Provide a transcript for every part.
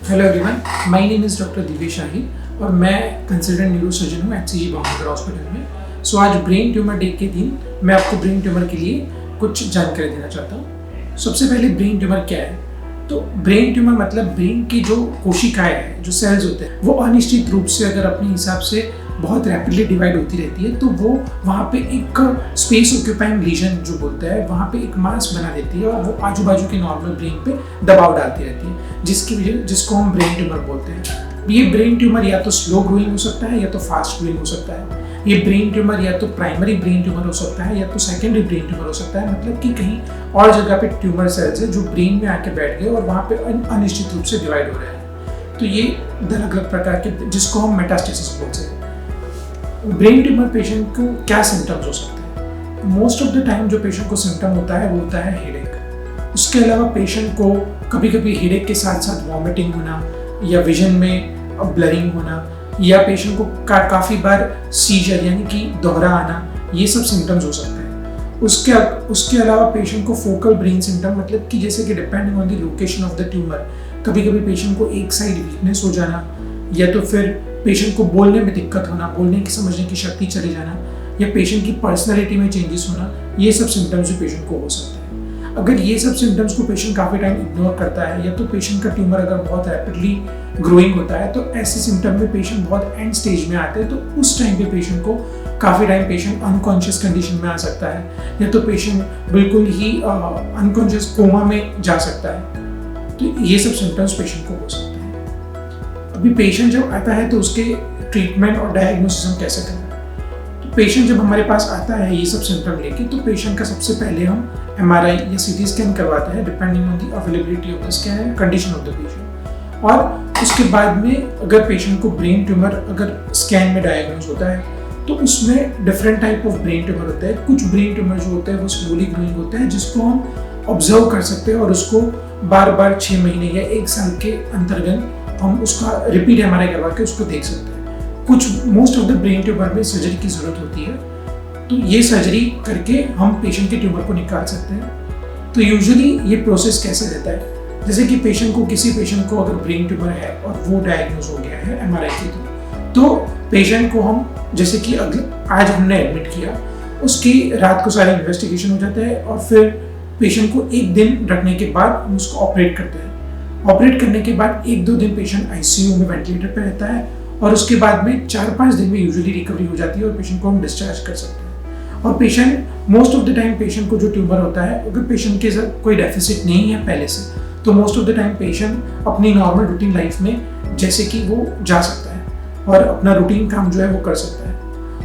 Hello everyone, my name is doctor Divya शाही और मैं consultant neurosurgeon हूँ HCG भावनगर हॉस्पिटल में। सो आज ब्रेन ट्यूमर डे के दिन मैं आपको ब्रेन ट्यूमर के लिए कुछ जानकारी देना चाहता हूँ। सबसे पहले ब्रेन ट्यूमर क्या है? तो ब्रेन ट्यूमर मतलब ब्रेन की जो कोशिकाएं हैं, जो सेल्स होते हैं, वो अनिश्चित रूप से अगर अपने हिसाब से बहुत रैपिडली डिवाइड होती रहती है तो वो वहाँ पे एक स्पेस ऑक्यूपाइंग लीजन जो बोलता है वहाँ पे एक मास बना देती है और वो आजू बाजू के नॉर्मल ब्रेन पे दबाव डालती रहती है, जिसको हम ब्रेन ट्यूमर बोलते हैं। ये ब्रेन ट्यूमर या तो स्लो ग्रोइंग हो सकता है या तो फास्ट ग्रोइंग हो सकता है। ये ब्रेन ट्यूमर या तो प्राइमरी ब्रेन ट्यूमर हो सकता है या तो सेकेंडरी ब्रेन ट्यूमर हो सकता है, मतलब कि कहीं और जगह पे ट्यूमर सेल्स है जो ब्रेन में आके बैठ गए और वहाँ पे अनिश्चित रूप से डिवाइड हो रहे हैं। तो ये अलग अलग प्रकार के, जिसको हम मेटास्टेसिस बोलते हैं। ब्रेन ट्यूमर पेशेंट को क्या सिम्टम्स हो सकते हैं? मोस्ट ऑफ द टाइम जो पेशेंट को सिम्टम होता है वो होता है हेडेक। उसके अलावा पेशेंट को कभी कभी हेडेक के साथ साथ वॉमिटिंग होना या विजन में ब्लरिंग होना या पेशेंट को काफ़ी बार सीजर यानी कि दोहरा आना, ये सब सिम्टम्स हो सकते हैं। उसके अलावा पेशेंट को फोकल ब्रेन सिम्टम, मतलब कि जैसे कि depending on the location of the tumour, कभी कभी पेशेंट को एक साइड वीकनेस हो जाना या तो फिर पेशेंट को बोलने में दिक्कत होना, बोलने की समझने की शक्ति चली जाना या पेशेंट की पर्सनैलिटी में चेंजेस होना, ये सब सिम्टम्स भी पेशेंट को हो सकते हैं। अगर ये सब सिम्टम्स को पेशेंट काफ़ी टाइम इग्नोर करता है या तो पेशेंट का ट्यूमर अगर बहुत रैपिडली ग्रोइंग होता है तो ऐसे सिम्टम में पेशेंट बहुत एंड स्टेज में आते हैं, तो उस टाइम पे पेशेंट को काफ़ी टाइम पेशेंट अनकॉन्शियस कंडीशन में आ सकता है या तो पेशेंट बिल्कुल ही अनकॉन्शियस कोमा में जा सकता है। तो ये सब सिम्टम्स पेशेंट को हो सकते हैं। अभी पेशेंट जब आता है तो उसके ट्रीटमेंट और डायग्नोसिस हम कैसे करें? तो पेशेंट जब हमारे पास आता है ये सब सिम्टम लेके, तो पेशेंट का सबसे पहले हम MRI या CT स्कैन करवाते हैं depending on the availability of the scan and condition of the patient. और उसके बाद में अगर पेशेंट को ब्रेन ट्यूमर अगर स्कैन में डायग्नोज होता है तो उसमें different type of brain tumour होता है। कुछ ब्रेन ट्यूमर जो होते हैं वो स्लोली ग्रोइंग होते हैं, जिसको हम ऑब्जर्व कर सकते हैं और उसको बार बार 6 महीने या 1 साल के अंतर्गत हम उसका रिपीट MRI करवा के उसको देख सकते हैं। कुछ most of the brain tumour में सर्जरी की ज़रूरत होती है, तो ये सर्जरी करके हम पेशेंट के ट्यूमर को निकाल सकते हैं। तो यूजुअली ये प्रोसेस कैसे रहता है? जैसे कि किसी पेशेंट को अगर ब्रेन ट्यूमर है और वो डायग्नोज हो गया है MRI के थ्रू, तो पेशेंट को हम जैसे कि आज हमने एडमिट किया, उसकी रात को सारे इन्वेस्टिगेशन हो जाता है और फिर पेशेंट को 1 दिन रखने के बाद हम उसको ऑपरेट करते हैं। ऑपरेट करने के बाद 1-2 दिन पेशेंट ICU में वेंटिलेटर पे रहता है और उसके बाद में 4-5 दिन में यूजुअली रिकवरी हो जाती है और पेशेंट को हम डिस्चार्ज कर सकते हैं। और patient most of the time patient को जो ट्यूमर होता है, अगर पेशेंट के साथ कोई डेफिसिट नहीं है पहले से, तो most of the time patient अपनी नॉर्मल रूटीन लाइफ में जैसे कि वो जा सकता है और अपना रूटीन काम जो है वो कर सकता है।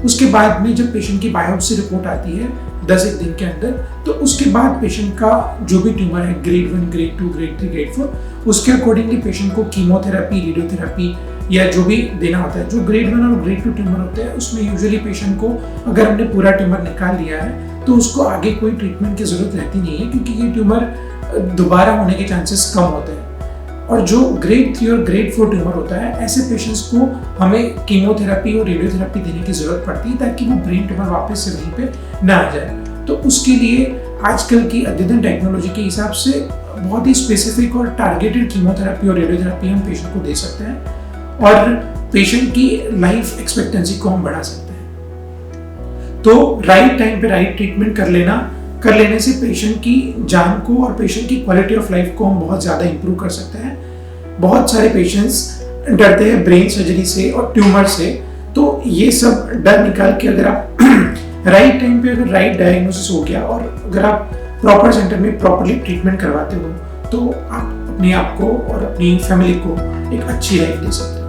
उसके बाद में जब पेशेंट की बायोप्सी रिपोर्ट आती है 10 दिन के अंदर, तो उसके बाद पेशेंट का जो भी ट्यूमर है ग्रेड 1, ग्रेड 2, ग्रेड 3, ग्रेड 4, उसके अकॉर्डिंगली पेशेंट को कीमोथेरेपी, रेडियोथेरेपी या जो भी देना होता है। जो ग्रेड 1 और ग्रेड 2 ट्यूमर होते हैं उसमें यूजुअली पेशेंट को अगर हमने पूरा ट्यूमर निकाल लिया है तो उसको आगे कोई ट्रीटमेंट की ज़रूरत रहती नहीं है, क्योंकि ये ट्यूमर दोबारा होने के चांसेस कम होते हैं। और जो ग्रेड 3 और ग्रेड 4 ट्यूमर होता है, ऐसे पेशेंट्स को हमें कीमोथेरेपी और रेडियोथेरेपी देने की ज़रूरत पड़ती है ताकि वो ब्रेन ट्यूमर वापस से वहीं पे ना आ जाए। तो उसके लिए आजकल की अद्यतन टेक्नोलॉजी के हिसाब से बहुत ही स्पेसिफिक और टारगेटेड कीमोथेरेपी और रेडियोथेरेपी हम पेशेंट को दे सकते हैं और पेशेंट की लाइफ एक्सपेक्टेंसी को हम बढ़ा सकते हैं। तो राइट टाइम पे राइट ट्रीटमेंट कर लेने से पेशेंट की जान को और पेशेंट की क्वालिटी ऑफ लाइफ को हम बहुत ज़्यादा इंप्रूव कर सकते हैं। बहुत सारे पेशेंट्स डरते हैं ब्रेन सर्जरी से और ट्यूमर से, तो ये सब डर निकाल के अगर आप राइट टाइम पे अगर राइट डायग्नोसिस हो गया और अगर आप प्रॉपर सेंटर में प्रॉपरली ट्रीटमेंट करवाते हो, तो आप अपने आप को और अपनी फैमिली को एक अच्छी लाइफ दे सकते हैं।